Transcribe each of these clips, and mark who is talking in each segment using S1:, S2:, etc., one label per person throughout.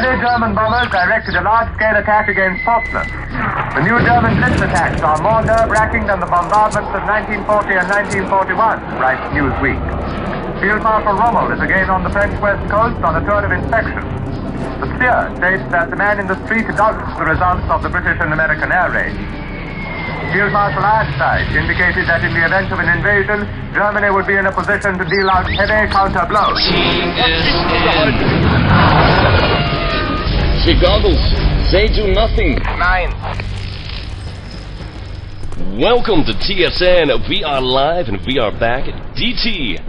S1: Heavy German bombers directed a large-scale attack against Potsdam. The new German blitz attacks are more nerve-wracking than the bombardments of 1940 and 1941, writes Newsweek. Field Marshal Rommel is again on the French west coast on a tour of inspection. The Sphere states that the man in the street doubts the results of the British and American air raid. Field Marshal Ironside indicated that in the event of an invasion, Germany would be in a position to deal out heavy counter blows.
S2: Goggles, they do nothing.
S1: Nine.
S2: Welcome to TSN. We are live and we are back. DT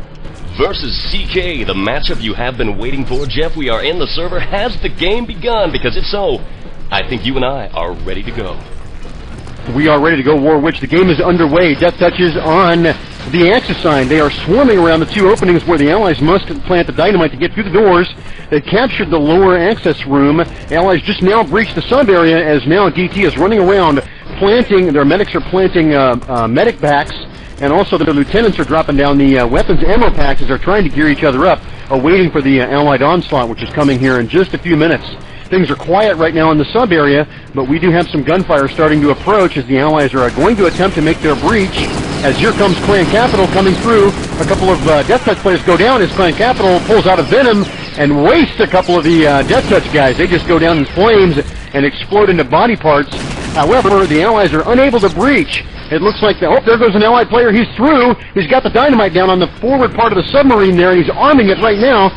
S2: versus CK, the matchup you have been waiting for. Jeff, we are in the server. Has the game begun? Because if so, I think you and I are ready to go.
S3: We are ready to go, Warwitch. The game is underway. DeathTouch is on the Axis sign. They are swarming around the two openings where the Allies must plant the dynamite to get through the doors. They've captured the lower access room. Allies just now breached the sub area as now DT is running around planting. Their medics are planting medic packs, and also their lieutenants are dropping down the weapons ammo packs as they're trying to gear each other up, waiting for the Allied onslaught, which is coming here in just a few minutes. Things are quiet right now in the sub area, but we do have some gunfire starting to approach as the Allies are going to attempt to make their breach. As here comes Clan Kapitol coming through. A couple of DeathTouch players go down as Clan Kapitol pulls out a Venom and wastes a couple of the DeathTouch guys. They just go down in flames and explode into body parts. However, the Allies are unable to breach. It looks like, there goes an Allied player. He's through. He's got the dynamite down on the forward part of the submarine there, and he's arming it right now.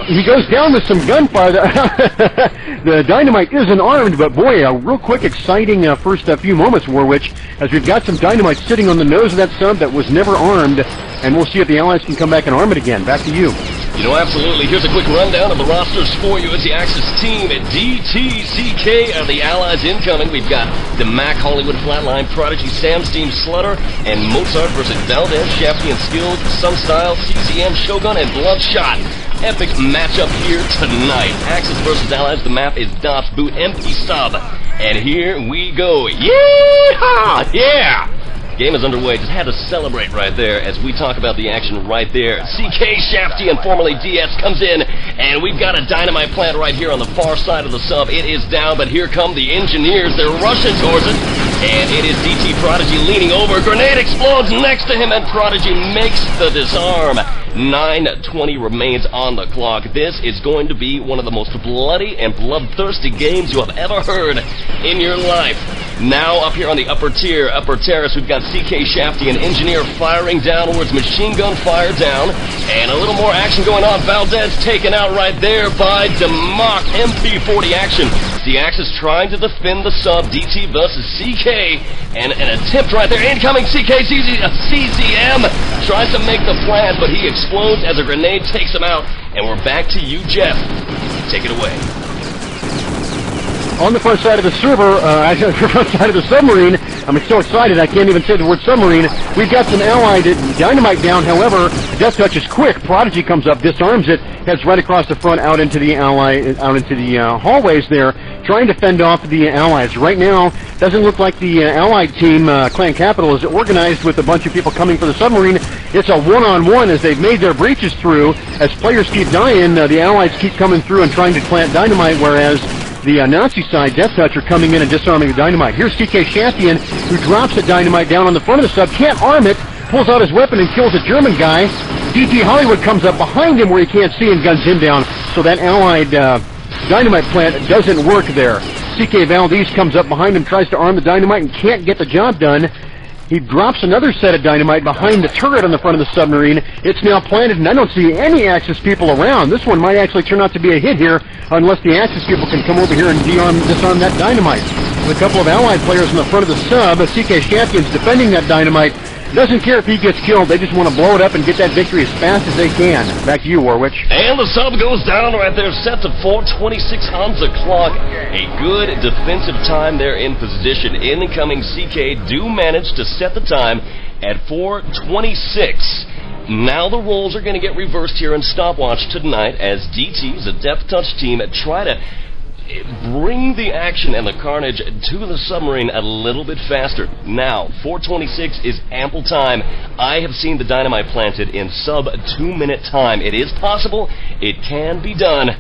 S3: He goes down with some gunfire. The dynamite isn't armed, but boy, a real quick, exciting first few moments, Warwitch, as we've got some dynamite sitting on the nose of that sub that was never armed, and we'll see if the Allies can come back and arm it again. Back to you.
S2: You know, absolutely. Here's a quick rundown of the rosters for you as the Axis team. DTCK are the Allies incoming. We've got the Mac, Hollywood, Flatline, Prodigy, Sam's Team, Slutter, and Mozart versus Valdez, JeffT and Skilled, Sunstyle, CCM, Shogun, and Bloodshot. Epic matchup here tonight. Axis versus Allies. The map is Dots Boot, empty sub. And here we go. Yeehaw! Yeah! Game is underway. Just had to celebrate right there as we talk about the action right there. CK JeffT and formerly DS comes in, and we've got a dynamite plant right here on the far side of the sub. It is down, but here come the engineers. They're rushing towards it, and it is DT Prodigy leaning over. Grenade explodes next to him, and Prodigy makes the disarm. 9:20 remains on the clock. This is going to be one of the most bloody and bloodthirsty games you have ever heard in your life. Now up here on the upper terrace, we've got CK JeffT and Engineer firing downwards, machine gun fire down, and a little more action going on. Valdez taken out right there by Democ, MP40 action. The Axis trying to defend the sub, DT versus CK, and an attempt right there. Incoming CK CCM tries to make the plant, but he explodes as a grenade takes him out, and we're back to you, Jeff. Take it away.
S3: On the front side of the server, actually the front side of the submarine, I'm so excited I can't even say the word submarine. We've got some Allied dynamite down, however, DeathTouch is quick. Prodigy comes up, disarms it, heads right across the front out into the hallways there, trying to fend off the Allies. Right now, doesn't look like the Allied team, Clan Kapitol, is organized with a bunch of people coming for the submarine. It's a one-on-one as they've made their breaches through. As players keep dying, the Allies keep coming through and trying to plant dynamite, whereas the Nazi side, DeathTouch, are coming in and disarming the dynamite. Here's CK JeffT, who drops the dynamite down on the front of the sub, can't arm it, pulls out his weapon and kills a German guy. DT Hollywood comes up behind him where he can't see and guns him down, so that Allied dynamite plant doesn't work there. CK Valdez comes up behind him, tries to arm the dynamite and can't get the job done. He drops another set of dynamite behind the turret on the front of the submarine. It's now planted, and I don't see any Axis people around. This one might actually turn out to be a hit here, unless the Axis people can come over here and disarm that dynamite. With a couple of Allied players in the front of the sub, CK JeffT is defending that dynamite. Doesn't care if he gets killed, they just want to blow it up and get that victory as fast as they can. Back to you, Warwitch.
S2: And the sub goes down right there, set to 4:26 on the clock. A good defensive time there in position. Incoming CK do manage to set the time at 4:26. Now the roles are going to get reversed here in stopwatch tonight as DT's, a DeathTouch team, try to bring the action and the carnage to the submarine a little bit faster. Now, 4:26 is ample time. I have seen the dynamite planted in sub 2-minute time. It is possible. It can be done.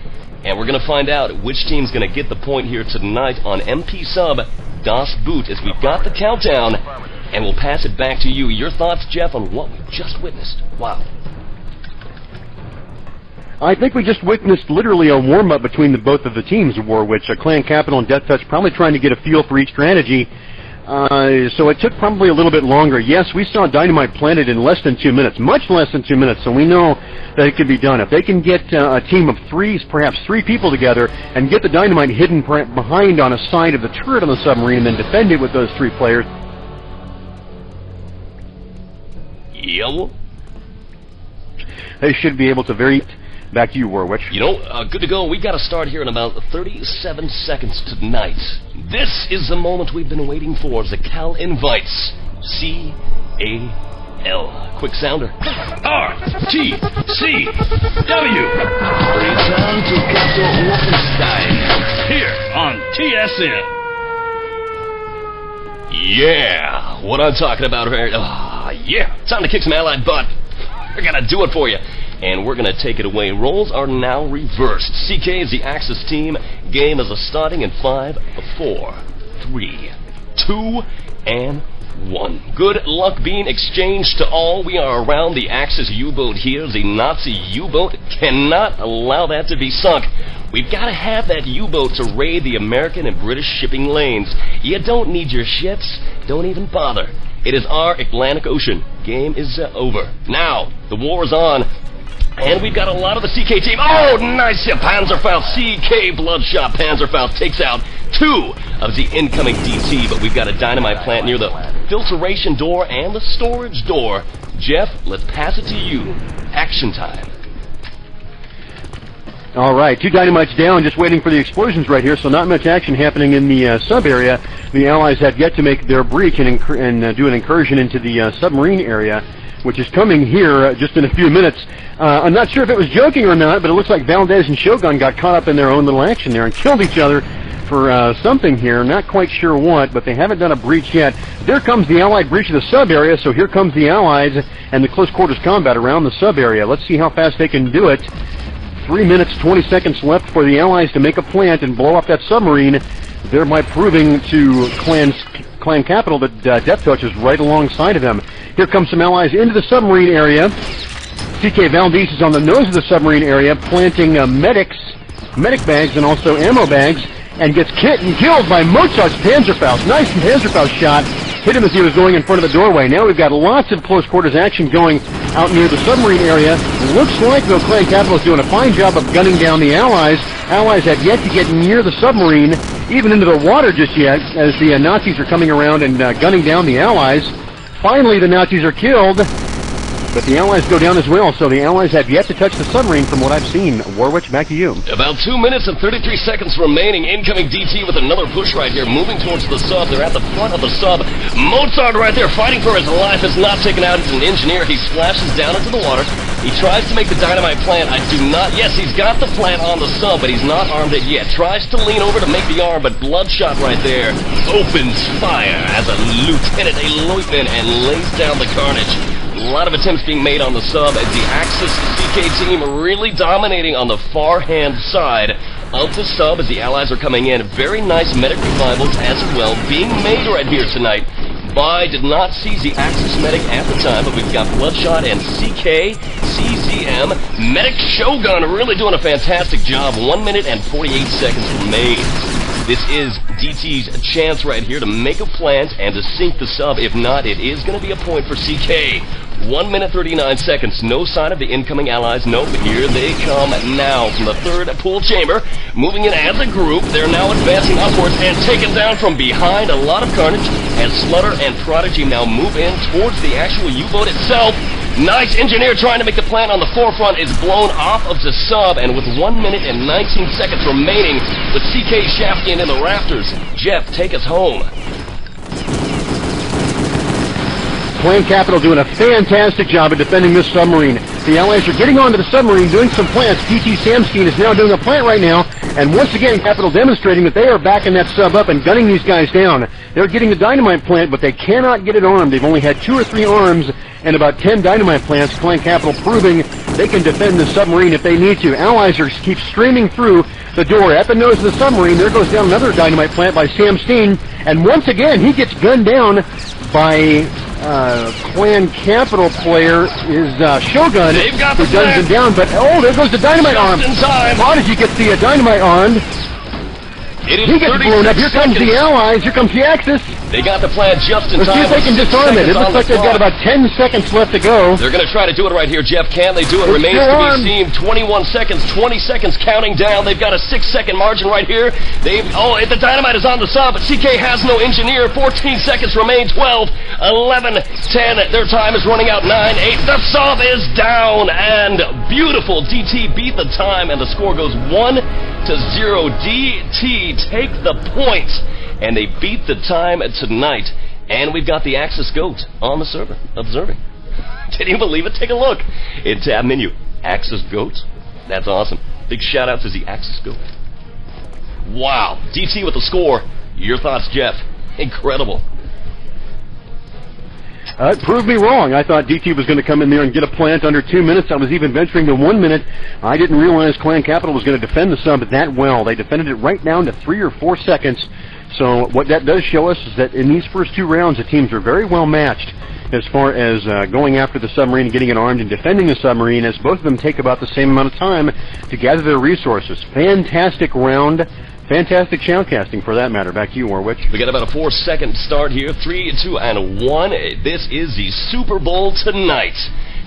S2: And we're going to find out which team's going to get the point here tonight on MP Sub Das Boot as we've got the countdown, and we'll pass it back to you. Your thoughts, Jeff, on what we just witnessed? Wow.
S3: I think we just witnessed literally a warm-up between both of the teams, Warwitch, Clan Kapitol and DeathTouch, probably trying to get a feel for each strategy. So it took probably a little bit longer. Yes, we saw dynamite planted in less than 2 minutes, much less than 2 minutes, so we know that it can be done. If they can get a team of perhaps three people together, and get the dynamite hidden behind on a side of the turret on the submarine and then defend it with those three players.
S2: Yellow.
S3: They should be able to Back to you, Warwitch.
S2: You know, good to go. We've got to start here in about 37 seconds tonight. This is the moment we've been waiting for. The Cal invites. C-A-L. Quick sounder. R-T-C-W.
S4: Return to Kapitol Wolfenstein. Here on TSN.
S2: Yeah, what I'm talking about right now. Yeah, time to kick some allied butt. We're going to do it for you. And we're going to take it away. Roles are now reversed. CK is the Axis team. Game is starting in 5, 4, 3, 2, and 1. Good luck being exchanged to all. We are around the Axis U-boat here. The Nazi U-boat cannot allow that to be sunk. We've got to have that U-boat to raid the American and British shipping lanes. You don't need your ships. Don't even bother. It is our Atlantic Ocean. Game is over. Now, the war is on. And we've got a lot of the CK team. Oh, nice Panzerfaust. CK Bloodshot Panzerfaust takes out 2 of the incoming DT, but we've got a dynamite plant near the filtration door and the storage door. Jeff, let's pass it to you. Action time.
S3: All right, 2 dynamites down, just waiting for the explosions right here, so not much action happening in the sub-area. The Allies have yet to make their breach and do an incursion into the submarine area, which is coming here just in a few minutes. I'm not sure if it was joking or not, but it looks like Valdez and Shogun got caught up in their own little action there and killed each other for something here. Not quite sure what, but they haven't done a breach yet. There comes the Allied breach of the sub-area, so here comes the Allies and the close quarters combat around the sub-area. Let's see how fast they can do it. 3 minutes, 20 seconds left for the Allies to make a plant and blow up that submarine, thereby proving to Clan Kapitol that DeathTouch is right alongside of them. Here comes some Allies into the submarine area. CK Valdez is on the nose of the submarine area, planting medic bags and also ammo bags, and gets killed by Mozart's Panzerfaust. Nice Panzerfaust shot. Hit him as he was going in front of the doorway. Now we've got lots of close quarters action going out near the submarine area. It looks like, though, Clan Kapitol is doing a fine job of gunning down the Allies. Allies have yet to get near the submarine, even into the water just yet, as the Nazis are coming around and gunning down the Allies. Finally, the Nazis are killed, but the Allies go down as well, so the Allies have yet to touch the submarine from what I've seen. Warwitch, back to you.
S2: About 2 minutes and 33 seconds remaining. Incoming DT with another push right here, moving towards the sub. They're at the front of the sub. Mozart right there fighting for his life is not taken out. He's an engineer. He splashes down into the water. He tries to make the dynamite plant. Yes, he's got the plant on the sub, but he's not armed it yet. Tries to lean over to make the arm, but Bloodshot right there opens fire as a lieutenant, a lieutenant, and lays down the carnage. A lot of attempts being made on the sub as the Axis CK team really dominating on the far-hand side of the sub as the Allies are coming in. Very nice medic revivals as well being made right here tonight. Did not see the Axis medic at the time, but we've got Bloodshot and CK, CZM, Medic Shogun really doing a fantastic job. 1 minute and 48 seconds remain. This is DT's chance right here to make a plant and to sink the sub. If not, it is going to be a point for CK. 1 minute 39 seconds. No sign of the incoming Allies. Nope, here they come now from the third pool chamber. Moving in as a group. They're now advancing upwards and taken down from behind. A lot of carnage as Slutter and Prodigy now move in towards the actual U-boat itself. Nice engineer trying to make the plant on the forefront is blown off of the sub, and with 1 minute and 19 seconds remaining, with CK shafting in the rafters. Jeff, take us home.
S3: Clan Kapitol doing a fantastic job of defending this submarine. The Allies are getting onto the submarine, doing some plants. DT Samstein is now doing a plant right now, and once again, Kapitol demonstrating that they are backing that sub up and gunning these guys down. They're getting the dynamite plant, but they cannot get it armed. They've only had 2 or 3 arms and about 10 dynamite plants. Clan Kapitol proving They can defend the submarine if they need to. Allies keep streaming through the door at the nose of the submarine. There goes down another dynamite plant by Sam Steen, and once again he gets gunned down by Clan Kapitol player is Shogun, who guns him down. But there goes the dynamite arm. Prodigy gets the dynamite armed. He gets blown up. Here comes the Allies. Here comes the Axis.
S2: They got the plan just in time.
S3: Let's see if they can disarm it. It looks like they've got about 10 seconds left to go.
S2: They're going to try to do it right here, Jeff. Can they do it? Remains to be seen. 21 seconds, 20 seconds counting down. They've got a 6-second margin right here. The dynamite is on the sub, but CK has no engineer. 14 seconds remain. 12, 11, 10. Their time is running out. 9, 8. The sub is down, and beautiful. DT beat the time, and the score goes 1-0. DT take the point. And they beat the time tonight. And we've got the Axis Goat on the server, observing. Can you believe it? Take a look. In tab menu, Axis Goat. That's awesome. Big shout out to the Axis Goat. Wow. DT with the score. Your thoughts, Jeff? Incredible.
S3: It proved me wrong. I thought DT was going to come in there and get a plant under 2 minutes. I was even venturing to 1 minute. I didn't realize Clan Kapitol was going to defend the sub that well. They defended it right down to 3 or 4 seconds. So what that does show us is that in these first 2 rounds, the teams are very well matched as far as going after the submarine and getting it armed and defending the submarine, as both of them take about the same amount of time to gather their resources. Fantastic round. Fantastic shoutcasting, for that matter. Back to you, Warwitch.
S2: We got about a 4-second start here. 3, 2, and 1. This is the Super Bowl tonight.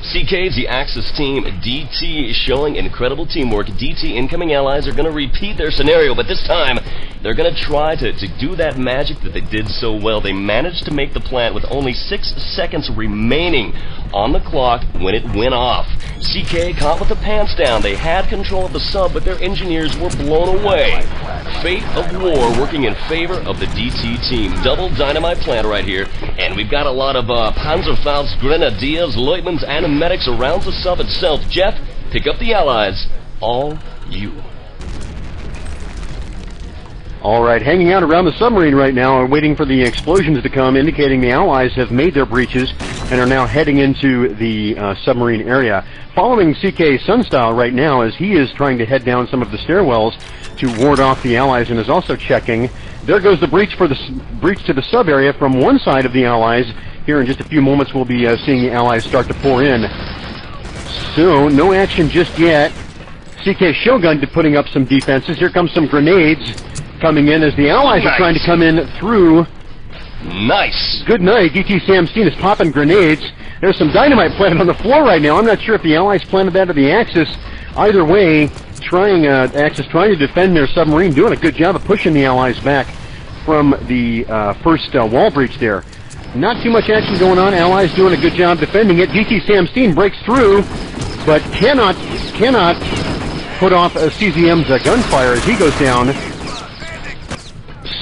S2: CK's the Axis team. DT is showing incredible teamwork. DT incoming allies are going to repeat their scenario, but this time they're going to try to do that magic that they did so well. They managed to make the plant with only 6 seconds remaining on the clock when it went off. CK caught with the pants down. They had control of the sub, but their engineers were blown away. Fate of war working in favor of the DT team. Double dynamite plant right here, and we've got a lot of Panzerfaust, Grenadiers, Leutnants, and medics around the sub itself. Jeff, pick up the allies. All you.
S3: All right, hanging out around the submarine right now and waiting for the explosions to come, indicating the Allies have made their breaches and are now heading into the submarine area. Following CK Sunstyle right now as he is trying to head down some of the stairwells to ward off the Allies, and is also checking. There goes the breach to the sub area from one side of the Allies. Here in just a few moments we'll be seeing the Allies start to pour in. So, no action just yet. CK Shogun putting up some defenses. Here comes some grenades coming in as the Allies are trying to come in through.
S2: Nice.
S3: Good night. DT Sam Steen is popping grenades. There's some dynamite planted on the floor right now. I'm not sure if the Allies planted that or the Axis. Either way, Axis trying to defend their submarine, doing a good job of pushing the Allies back from the first wall breach there. Not too much action going on. Allies doing a good job defending it. DT Sam Steen breaks through, but cannot put off CZM's gunfire as he goes down.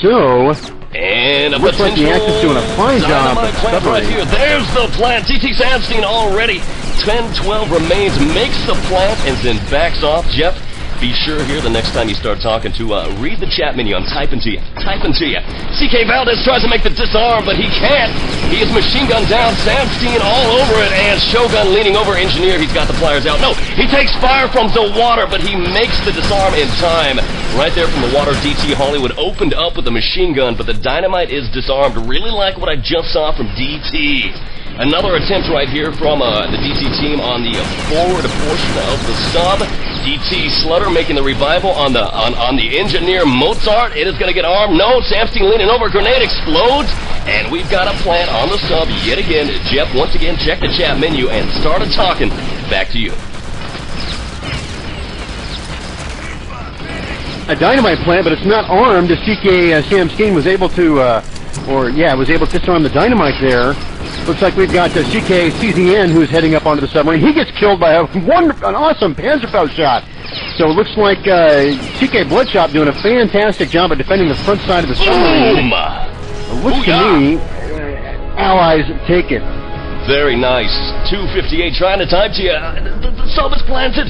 S3: So,
S2: and
S3: looks like the Axis doing a fine job
S2: right here. There's the plant. DT Sandstein already. 10-12 remains, makes the plant, and then backs off. Jeff, be sure here the next time you start talking to read the chat menu. I'm typing to you. CK Valdez tries to make the disarm, but he can't. He is machine gun down. Sandstein all over it, and Shogun leaning over engineer. He's got the pliers out. No, he takes fire from the water, but he makes the disarm in time. Right there from the water, DT Hollywood opened up with the machine gun, but the dynamite is disarmed. Really like what I just saw from DT. Another attempt right here from the DT team on the forward portion of the sub. DT Slutter making the revival on the engineer Mozart. It is going to get armed. No, Samstein leaning over. Grenade explodes. And we've got a plant on the sub yet again. Jeff, once again, check the chat menu and started talking. Back to you.
S3: A dynamite plant, but it's not armed. CK Sam Steen was able to, was able to disarm the dynamite there. Looks like we've got CK CZN who's heading up onto the submarine. He gets killed by an awesome Panzerfaust shot. So it looks like CK Bloodshot doing a fantastic job of defending the front side of the submarine. It looks to me, Allies take it.
S2: Very nice. 2:58 trying to time to you. The sub is planted.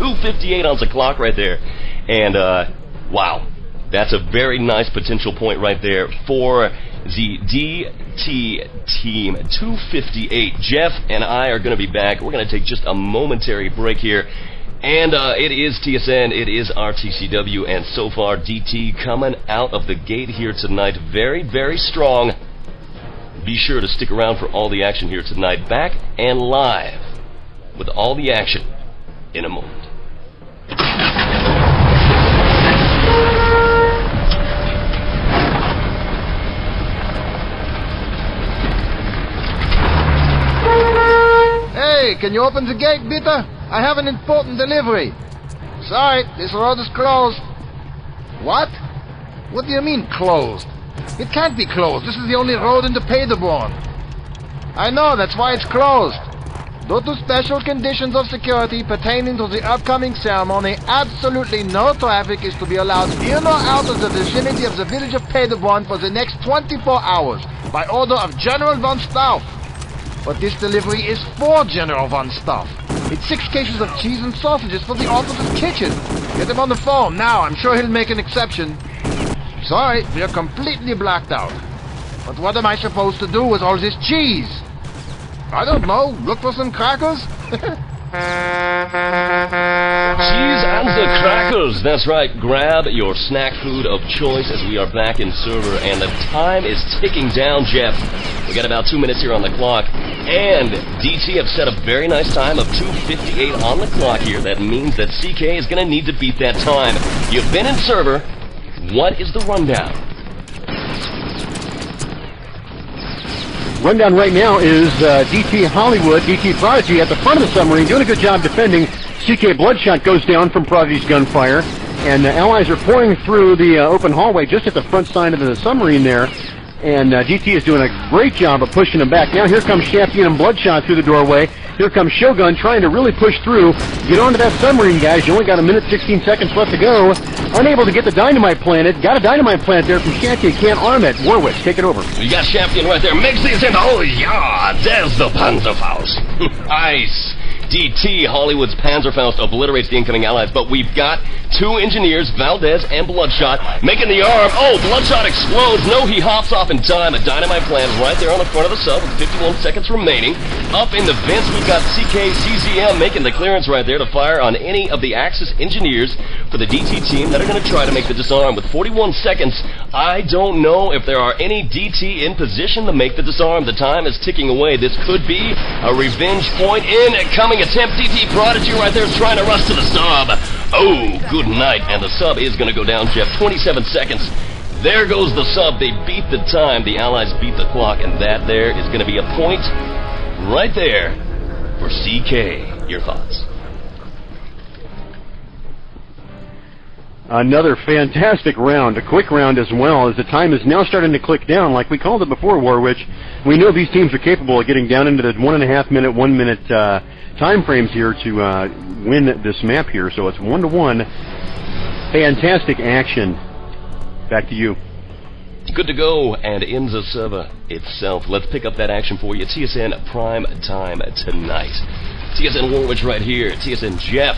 S2: 2:58 on the clock right there. And, wow. That's a very nice potential point right there for the DT Team 258. Jeff and I are going to be back. We're going to take just a momentary break here. And it is TSN, it is RTCW, and so far DT coming out of the gate here tonight very, very strong. Be sure to stick around for all the action here tonight. Back and live with all the action in a moment.
S5: Hey, can you open the gate, bitte? I have an important delivery. Sorry, this road is closed. What? What do you mean, closed? It can't be closed. This is the only road into Paderborn. I know, that's why it's closed. Due to special conditions of security pertaining to the upcoming ceremony, absolutely no traffic is to be allowed in or out of the vicinity of the village of Paderborn for the next 24 hours, by order of General von Stauff. But this delivery is for General von Stauff. It's 6 cases of cheese and sausages for the officer's kitchen. Get him on the phone now. I'm sure he'll make an exception. Sorry, we're completely blacked out. But what am I supposed to do with all this cheese? I don't know. Look for some crackers?
S2: Cheese and the crackers. That's right. Grab your snack food of choice as we are back in server. And the time is ticking down, Jeff. We got about 2 minutes here on the clock. And DT have set a very nice time of 2:58 on the clock here. That means that CK is going to need to beat that time. You've been in server. What is the rundown?
S3: Rundown right now is DT Hollywood, DT Prodigy at the front of the submarine, doing a good job defending. CK Bloodshot goes down from Prodigy's gunfire, and the Allies are pouring through the open hallway just at the front side of the submarine there, and DT is doing a great job of pushing them back. Now here comes Champion and Bloodshot through the doorway. Here comes Shogun trying to really push through. Get onto that submarine, guys. You only got 1 minute, 16 seconds left to go. Unable to get the dynamite planted. Got a dynamite plant there from Champion. Can't arm it. Warwitch, take it over.
S2: You got Champion right there. Mix these in. Oh, yeah. There's the Panzerfaust. Nice. DT, Hollywood's Panzerfaust, obliterates the incoming Allies, but we've got 2 engineers, Valdez and Bloodshot, making the arm. Oh, Bloodshot explodes. No, he hops off in time. A dynamite plant right there on the front of the sub with 51 seconds remaining. Up in the vents, we've got CKCZM making the clearance right there to fire on any of the Axis engineers for the DT team that are going to try to make the disarm. With 41 seconds, I don't know if there are any DT in position to make the disarm. The time is ticking away. This could be a revenge point in a coming attempt. DT Prodigy right there is trying to rush to the sub. Oh, good night. And the sub is going to go down, Jeff. 27 seconds. There goes the sub. They beat the time. The Allies beat the clock. And that there is going to be a point right there for CK. Your thoughts?
S3: Another fantastic round, a quick round as well, as the time is now starting to click down. Like we called it before, Warwitch, we know these teams are capable of getting down into the 1.5 minute, 1 minute time frames here to win this map here. So it's 1-1. Fantastic action. Back to you.
S2: Good to go, and in the server itself, let's pick up that action for you. TSN Prime Time tonight. TSN Warwitch right here. TSN Jeff.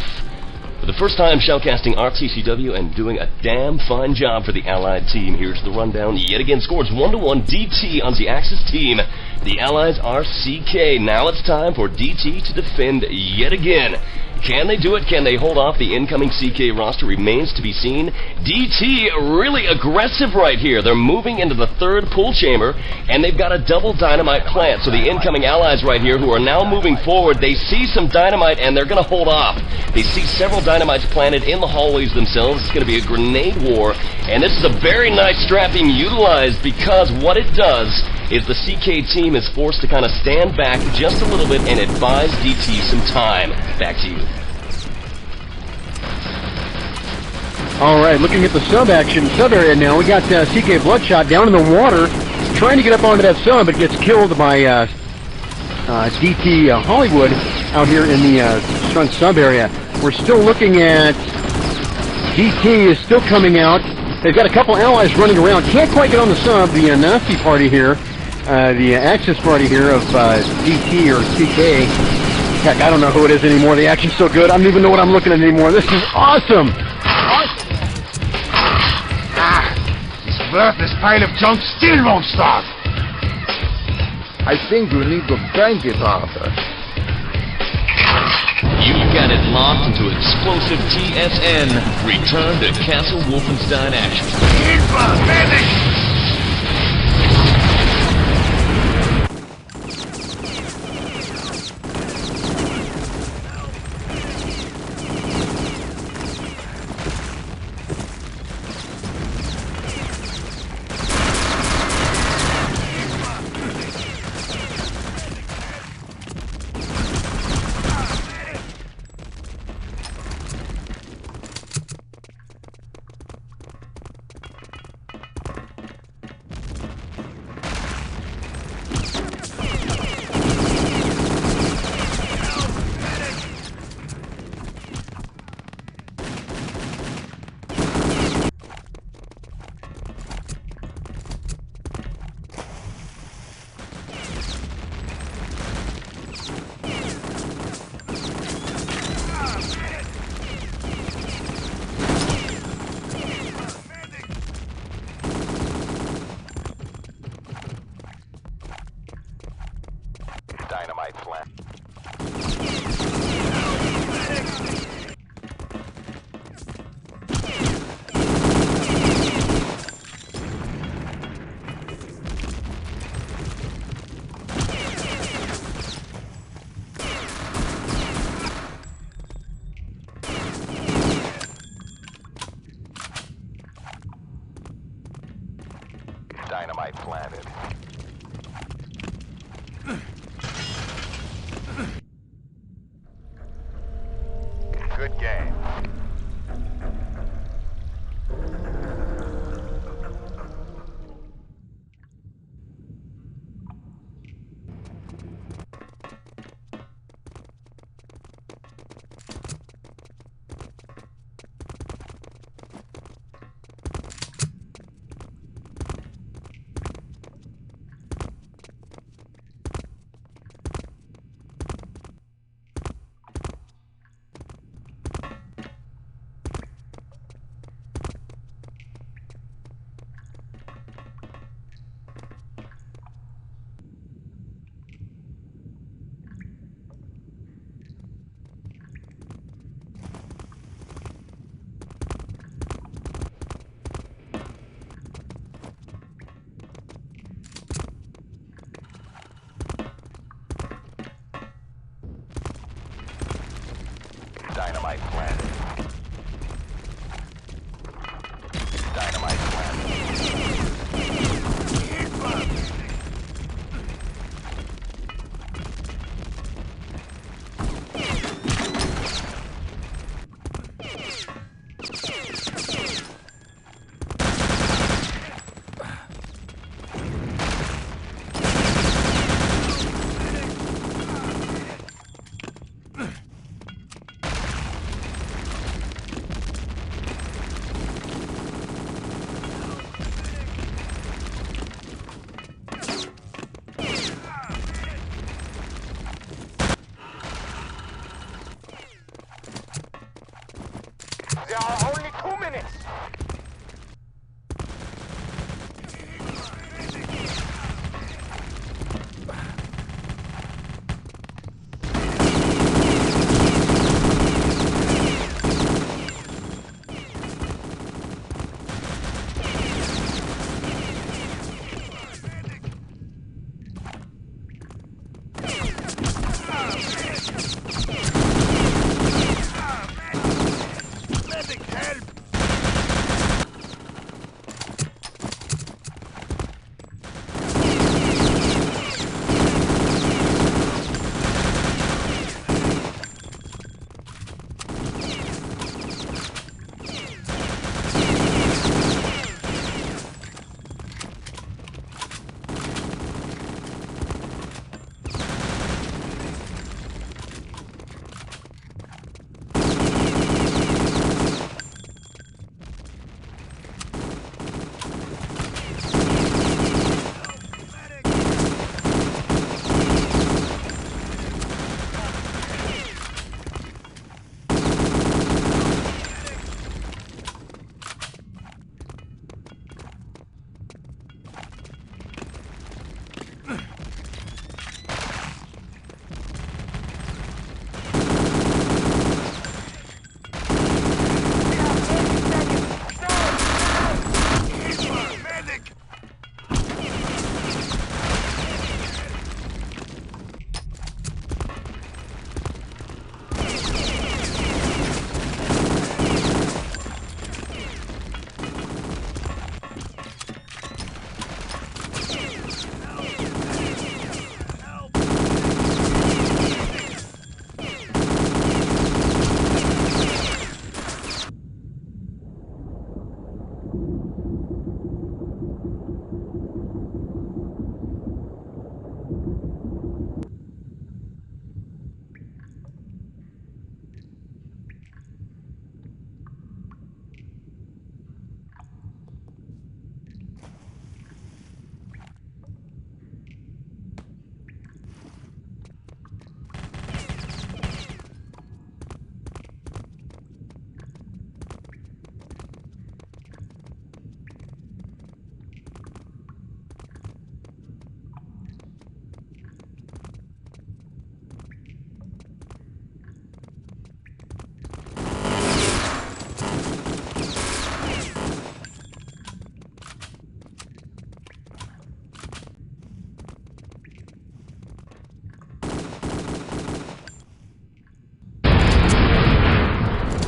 S2: For the first time shoutcasting RTCW and doing a damn fine job for the Allied team. Here's the rundown. Yet again, scores 1-1 DT on the Axis team. The Allies are CK. Now it's time for DT to defend yet again. Can they do it? Can they hold off the incoming CK roster? Remains to be seen. DT really aggressive right here. They're moving into the 3rd pool chamber, and they've got a double dynamite plant. So the incoming Allies right here who are now moving forward, they see some dynamite, and they're going to hold off. They see several dynamites planted in the hallways themselves. It's going to be a grenade war, and this is a very nice strat being utilized because what it does is the CK team is forced to kind of stand back just a little bit and advise DT some time. Back to you.
S3: All right, looking at the sub area now, we got CK Bloodshot down in the water, trying to get up onto that sub, but gets killed by DT Hollywood out here in the front sub area. We're still looking at DT is still coming out. They've got a couple allies running around. Can't quite get on the sub. The nasty party here, the Axis party here of DT or CK. Heck, I don't know who it is anymore. The action's so good, I don't even know what I'm looking at anymore. This is awesome.
S5: worthless pile of junk still won't start. I think you need to crank it harder.
S2: You've got it locked into explosive TSN. Return to Castle Wolfenstein action.
S5: Medic!
S1: Dynamite plant. Dynamite planted. Good game. Dynamite planted. Dynamite planted.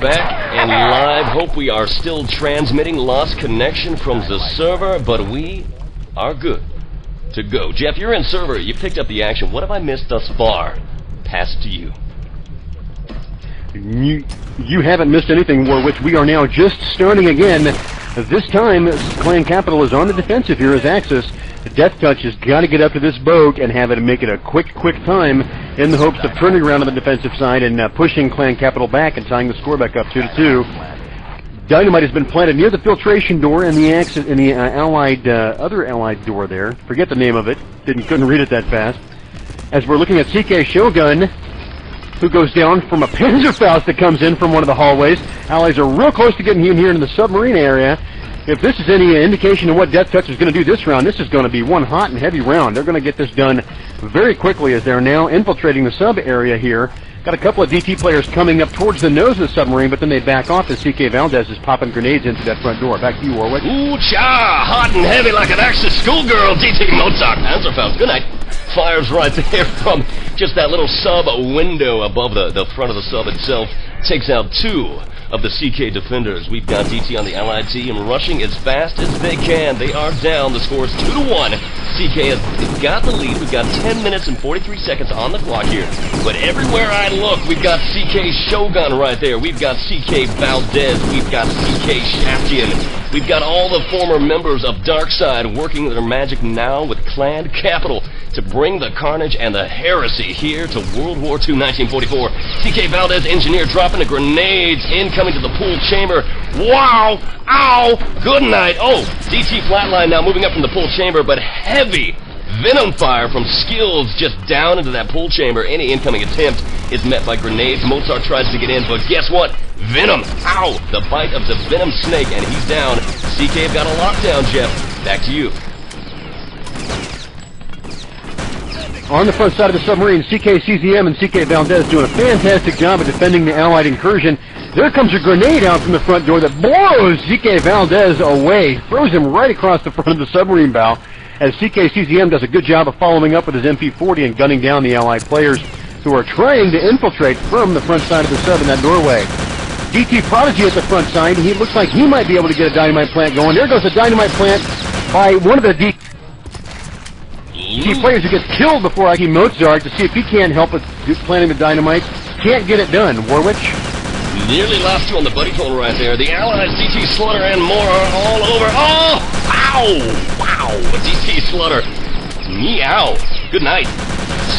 S2: back and live. Hope we are still transmitting. Lost connection from the server, but we are good to go. Jeff, you're in server. You picked up the action. What have I missed thus far? Pass it to you.
S3: You haven't missed anything, Warwitch. We are now just starting again. This time, Clan Kapitol is on the defensive here as Axis. DeathTouch has got to get up to this boat and have it make it a quick time in the hopes of turning around on the defensive side and pushing Clan Kapitol back and tying the score back up 2-2. Dynamite has been planted near the filtration door and the other allied door there. Forget the name of it. Couldn't read it that fast. As we're looking at CK Shogun, who goes down from a Panzerfaust that comes in from one of the hallways. Allies are real close to getting in here into the submarine area. If this is any indication of what DeathTouch is going to do this round, this is going to be one hot and heavy round. They're going to get this done very quickly as they're now infiltrating the sub area here. Got a couple of DT players coming up towards the nose of the submarine, but then they back off as CK Valdez is popping grenades into that front door. Back to you, Warwick.
S2: Ooh-cha! Hot and heavy like an Axis schoolgirl, DT Mozart. Panzerfaust, good night. Fires right there from just that little sub window above the front of the sub itself. Takes out two of the CK defenders. We've got DT on the Allied team rushing as fast as they can. They are down. The score is 2-1. CK has got the lead. We've got 10 minutes and 43 seconds on the clock here. But everywhere I look, we've got CK Shogun right there. We've got CK Valdez. We've got CK Shaftian. We've got all the former members of Darkside working their magic now with Clan Kapitol to bring the carnage and the heresy here to World War II 1944. CK Valdez, engineer, dropping the grenades, incoming to the pool chamber. Wow! Ow! Good night! Oh, DT flatline now moving up from the pool chamber, but heavy venom fire from Skills just down into that pool chamber. Any incoming attempt is met by grenades. Mozart tries to get in, but guess what? Venom! Ow! The bite of the venom snake, and he's down. CK have got a lockdown, Jeff. Back to you.
S3: On the front side of the submarine, CK CZM and CK Valdez doing a fantastic job of defending the Allied incursion. There comes a grenade out from the front door that blows CK Valdez away, throws him right across the front of the submarine bow, as CK CZM does a good job of following up with his MP40 and gunning down the Allied players who are trying to infiltrate from the front side of the sub in that doorway. DT Prodigy at the front side, he looks like he might be able to get a dynamite plant going. There goes a dynamite plant by one of the DT players who gets killed before I see Mozart to see if he can't help with planting the dynamite. Can't get it done. Warwitch?
S2: Nearly lost you on the buddy phone right there. The Allies, DT Slaughter and more are all over. Oh! Ow! Wow! DT Slaughter. Meow. Good night.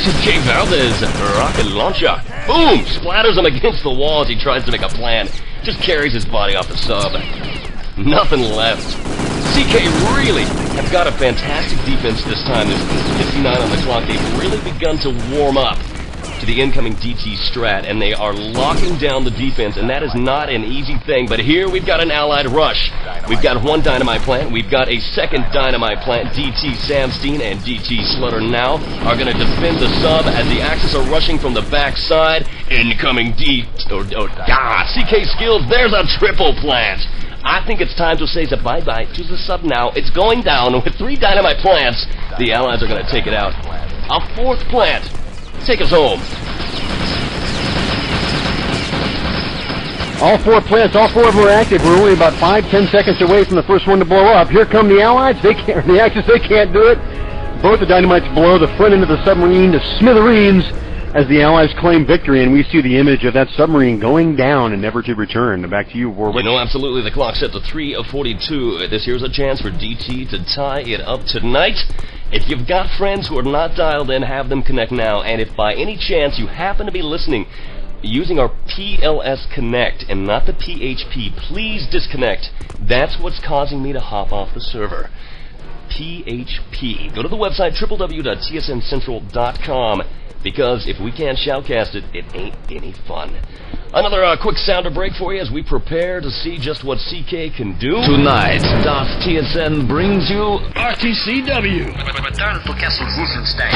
S2: CK Valdez, rocket launcher. Boom! Splatters him against the wall as he tries to make a plan. Just carries his body off the sub. Nothing left. CK really have got a fantastic defense this time. There's 59 on the clock. They've really begun to warm up to the incoming DT strat, and they are locking down the defense, and that is not an easy thing. But here we've got an Allied rush. We've got one dynamite plant. We've got a second dynamite plant. DT Samstein and DT Slutter now are going to defend the sub as the Axis are rushing from the back side. Incoming CK Skills. There's a triple plant. I think it's time to say bye-bye to the sub now. It's going down with 3 dynamite plants. The Allies are going to take it out. A 4th plant. Take us home.
S3: All 4 plants, all 4 of them are active. We're only about 5-10 seconds away from the first one to blow up. Here come the Allies. The Axis, they can't do it. Both the dynamites blow the front end of the submarine to smithereens as the Allies claim victory, and we see the image of that submarine going down and never to return. Back to you, Warwick.
S2: You know, absolutely. The clock's set to 3:42. This here's a chance for DT to tie it up tonight. If you've got friends who are not dialed in, have them connect now. And if by any chance you happen to be listening using our PLS Connect and not the PHP, please disconnect. That's what's causing me to hop off the server. PHP. Go to the website www.tsncentral.com, because if we can't shoutcast it, it ain't any fun. Another quick sounder break for you as we prepare to see just what CK can do.
S4: Tonight, TSN brings you RTCW.
S6: Return to Castle Wolfenstein.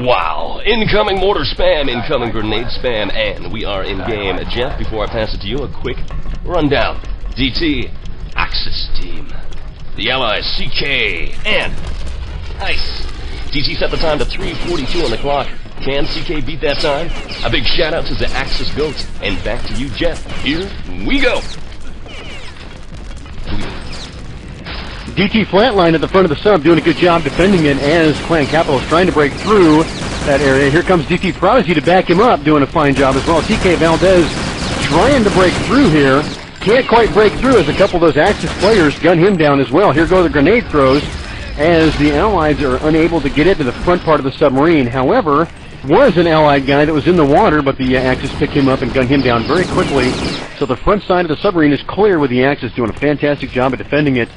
S2: Wow. Incoming mortar spam, incoming grenade spam, and we are in game. Jeff, before I pass it to you, a quick rundown. DT, Axis team. The Allies, CK, and Ice. DT set the time to 3:42 on the clock. Can CK beat that time? A big shout out to the Axis Goats. And back to you, Jeff. Here we go.
S3: DT flatline at the front of the sub, doing a good job defending it as Clan Kapitol is trying to break through that area. Here comes DT Prodigy to back him up, doing a fine job as well. TK Valdez trying to break through here. Can't quite break through as a couple of those Axis players gun him down as well. Here go the grenade throws as the Allies are unable to get into the front part of the submarine. However, was an Allied guy that was in the water, but the Axis picked him up and gunned him down very quickly. So the front side of the submarine is clear with the Axis doing a fantastic job of defending it,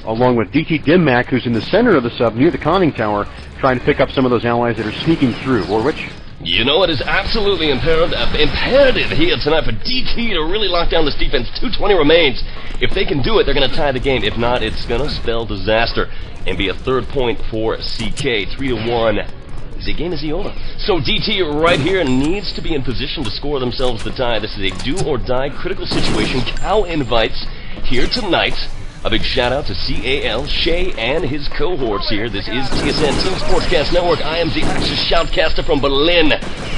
S3: along with DT Dimmac, who's in the center of the sub near the conning tower, trying to pick up some of those Allies that are sneaking through. Warwitch?
S2: You know, it is absolutely imperative here tonight for DT to really lock down this defense. 2:20 remains. If they can do it, they're going to tie the game. If not, it's going to spell disaster and be a third point for CK. 3-1. The game is over. So DT right here needs to be in position to score themselves the tie. This is a do-or-die critical situation. Cow invites here tonight. A big shout out to CAL, Shay, and his cohorts here. This is TSN Team Sportscast Network. I am the Axis Shoutcaster from Berlin.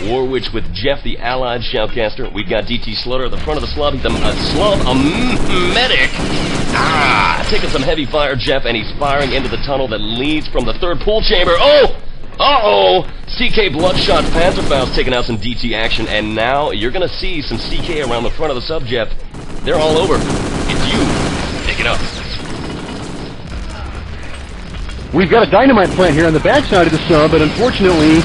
S2: Warwitch with Jeff, the Allied Shoutcaster. We've got DT Slutter at the front of the slub. He's a medic. Taking some heavy fire, Jeff, and he's firing into the tunnel that leads from the third pool chamber. Oh! Uh-oh! CK Bloodshot Panzerfaust taking out some DT action, and now you're going to see some CK around the front of the sub, Jeff. They're all over. It's you. Pick it up.
S3: We've got a dynamite plant here on the backside of the sub, but unfortunately,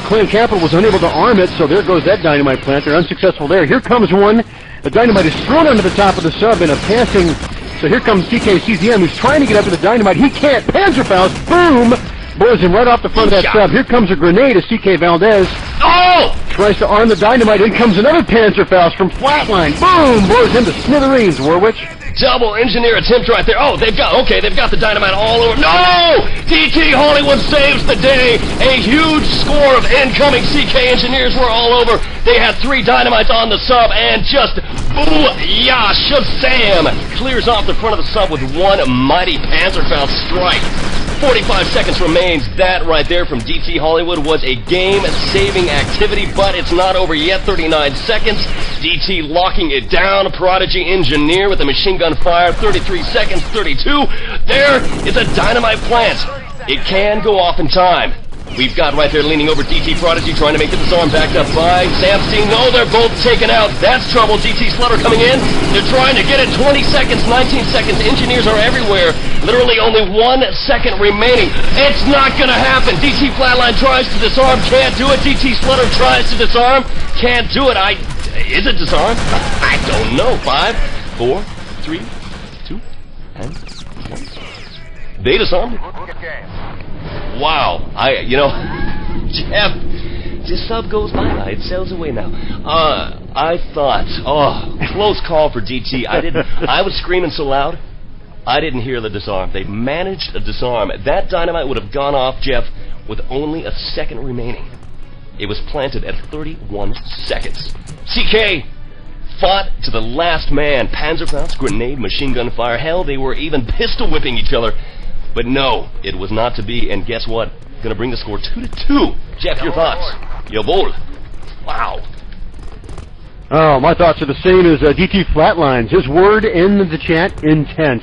S3: Clan Kapitol was unable to arm it, so there goes that dynamite plant. They're unsuccessful there. Here comes one. The dynamite is thrown onto the top of the sub in a passing. So here comes CKCZM, who's trying to get up to the dynamite. He can't. Panzerfaust, boom! Blows him right off the front of that sub. Here comes a grenade as CK Valdez.
S2: Oh!
S3: Tries to arm the dynamite. In comes another Panzerfaust from flatline. Boom! Blows him to smithereens, Warwitch.
S2: Double engineer attempt right there. Oh, they've got the dynamite all over. No! DT Hollywood saves the day. A huge score of incoming CK engineers were all over. They had 3 dynamites on the sub and just booyah, Shazam! Clears off the front of the sub with one mighty Panzerfaust strike. 45 seconds remains. That right there from DT Hollywood was a game-saving activity, but it's not over yet. 39 seconds. DT locking it down. Prodigy Engineer with a machine gun fire. 33 seconds. 32. There is a dynamite plant. It can go off in time. We've got right there leaning over DT Prodigy trying to make the disarm, backed up by Samstein. No, they're both taken out. That's trouble. DT Slutter coming in. They're trying to get it. 20 seconds, 19 seconds. Engineers are everywhere. Literally only 1 second remaining. It's not going to happen. DT Flatline tries to disarm. Can't do it. DT Slutter tries to disarm. Can't do it. Is it disarm? I don't know. 5, 4, 3, 2, and 1. They disarmed it. Wow, Jeff, this sub goes by. It sails away now. I thought, close call for DT. I was screaming so loud, I didn't hear the disarm. They managed a disarm. That dynamite would have gone off, Jeff, with only a second remaining. It was planted at 31 seconds. CK fought to the last man. Panzerfaust, grenade, machine gun fire. Hell, they were even pistol whipping each other. But no, it was not to be, and guess what? Gonna bring the score 2-2. Jeff, your thoughts? Jawohl. Wow.
S3: Oh, my thoughts are the same as DT Flatlines. His word in the chat, intense.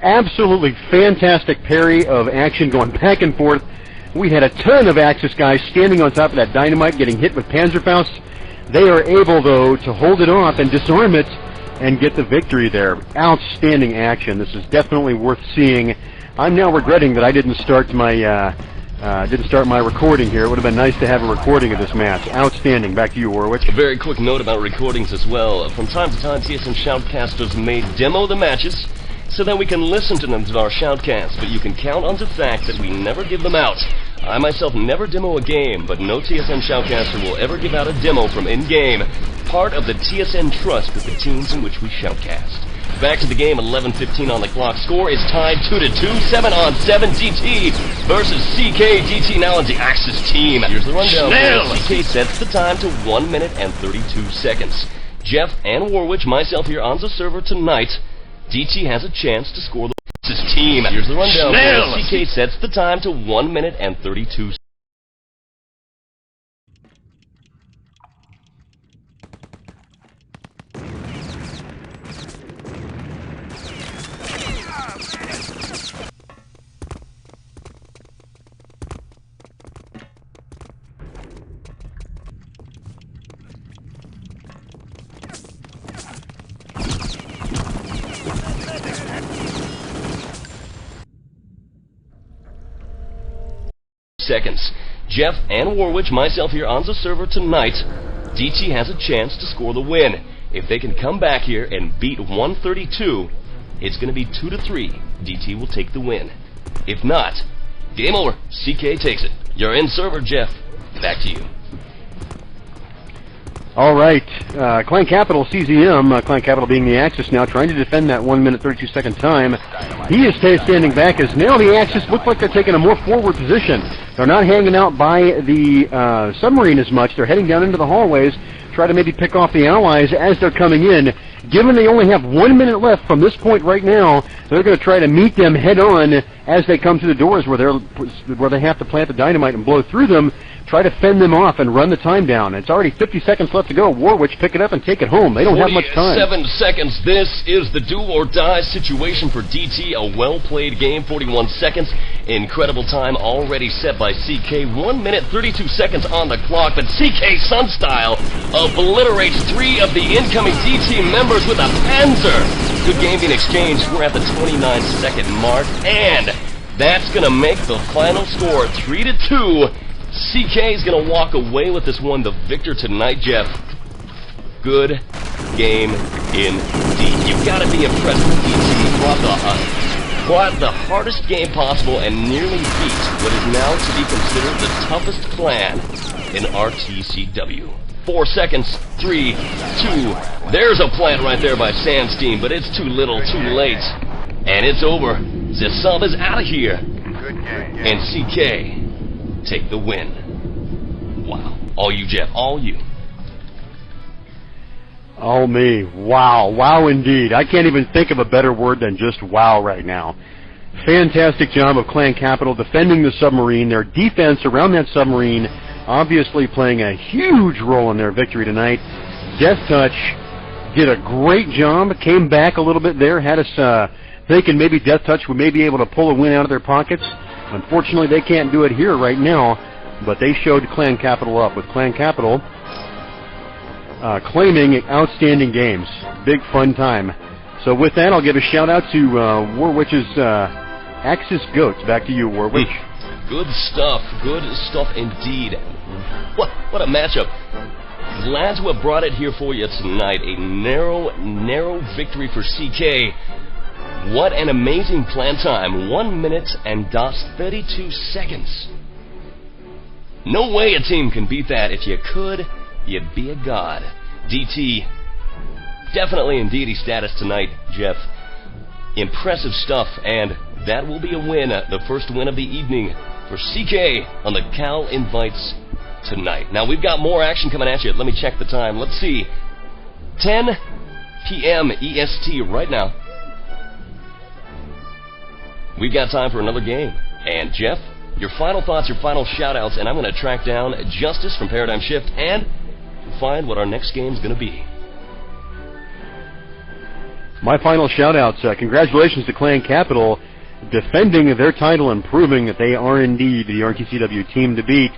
S3: Absolutely fantastic parry of action going back and forth. We had a ton of Axis guys standing on top of that dynamite getting hit with Panzerfaust. They are able, though, to hold it off and disarm it and get the victory there. Outstanding action. This is definitely worth seeing. I'm now regretting that I didn't start my recording here. It would have been nice to have a recording of this match. Outstanding. Back to you, Warwitch.
S2: A very quick note about recordings as well. From time to time, TSN Shoutcasters may demo the matches so that we can listen to them to our Shoutcast, but you can count on the fact that we never give them out. I myself never demo a game, but no TSN Shoutcaster will ever give out a demo from in-game. Part of the TSN trust with the teams in which we Shoutcast. Back to the game, 11:15 on the clock. Score is tied 2-2, 7-on-7. DT versus CK. DT now on the Axis team. Here's the rundown. CK sets the time to 1 minute and 32 seconds. Jeff and Warwitch, myself here on the server tonight. DT has a chance to score the team. Here's the rundown.
S4: Snell.
S2: CK sets the time to 1 minute and 32 seconds. Jeff and Warwitch, myself here on the server tonight. DT has a chance to score the win. If they can come back here and beat 132, it's going to be 2-3. DT will take the win. If not, game over. CK takes it. You're in server, Jeff. Back to you.
S3: All right, Clan Kapitol, CZM, Clan Kapitol being the Axis now, trying to defend that 1 minute 32 second time. He is standing back as now the Axis look like they're taking a more forward position. They're not hanging out by the submarine as much. They're heading down into the hallways, try to maybe pick off the Allies as they're coming in. Given they only have 1 minute left from this point right now, they're going to try to meet them head on as they come to the doors where they have to plant the dynamite and blow through them. Try to fend them off and run the time down. It's already 50 seconds left to go. Warwitch, pick it up and take it home. They don't have much time.
S2: 7 seconds. This is the do-or-die situation for DT. A well-played game. 41 seconds. Incredible time already set by CK. 1 minute, 32 seconds on the clock. But CK Sunstyle obliterates 3 of the incoming DT members with a Panzer. Good game being exchanged. We're at the 29-second mark. And that's going to make the final score 3-2. CK is going to walk away with this one, the victor tonight, Jeff. Good game indeed. You've got to be impressed with DT. Brought the hardest game possible and nearly beat what is now to be considered the toughest clan in RTCW. 4 seconds, 3, 2, there's a plant right there by Sandstein, but it's too little, too late. And it's over. The sub is out of here. And CK take the win. Wow. All you, Jeff. All you.
S3: All me. Wow. Wow indeed. I can't even think of a better word than just wow right now. Fantastic job of Clan Kapitol defending the submarine. Their defense around that submarine obviously playing a huge role in their victory tonight. DeathTouch did a great job. Came back a little bit there. Had us thinking maybe DeathTouch would maybe able to pull a win out of their pockets. Unfortunately, they can't do it here right now, but they showed Clan Kapitol up, with Clan Kapitol claiming outstanding games. Big fun time. So with that, I'll give a shout-out to Warwitch's Axis Goats. Back to you, Warwitch.
S2: Good stuff indeed. What a matchup. Glad to have brought it here for you tonight. A narrow victory for CK. What an amazing plan time. 1 minute and 32 seconds. No way a team can beat that. If you could, you'd be a god. DT, definitely in deity status tonight, Jeff. Impressive stuff, and that will be a win. The first win of the evening for CK on the Cal Invites tonight. Now, we've got more action coming at you. Let me check the time. Let's see. 10 p.m. EST right now. We've got time for another game. And Jeff, your final thoughts, your final shout-outs, and I'm going to track down Justice from Paradigm Shift and find what our next game is going to be.
S3: My final shout-outs, congratulations to Clan Kapitol defending their title and proving that they are indeed the RTCW team to beat.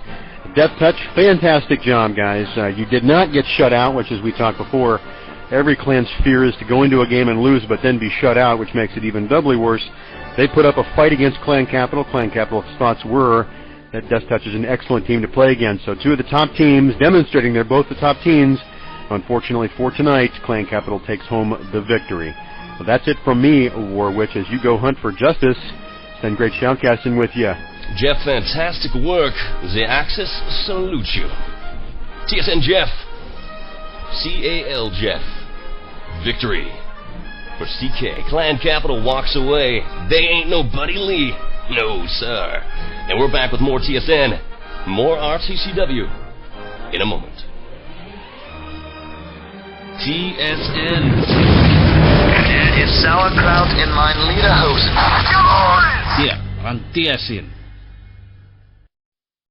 S3: DeathTouch, fantastic job, guys. You did not get shut out, which, as we talked before, every clan's fear is to go into a game and lose but then be shut out, which makes it even doubly worse. They put up a fight against Clan Kapitol. Clan Kapitol's thoughts were that DeathTouch is an excellent team to play against. So 2 of the top teams demonstrating they're both the top teams. Unfortunately for tonight, Clan Kapitol takes home the victory. Well, that's it from me, Warwitch, as you go hunt for justice. Send great shoutcasting with you.
S2: Jeff, fantastic work. The Axis salute you. TSN Jeff. CAL Jeff. Victory for CK. Clan Kapitol walks away. They ain't no Buddy Lee. No, sir. And we're back with more TSN, more RTCW in a moment.
S4: TSN.
S6: ist Sauerkraut in mein Lederhosen.
S4: Hier, randier es ihn.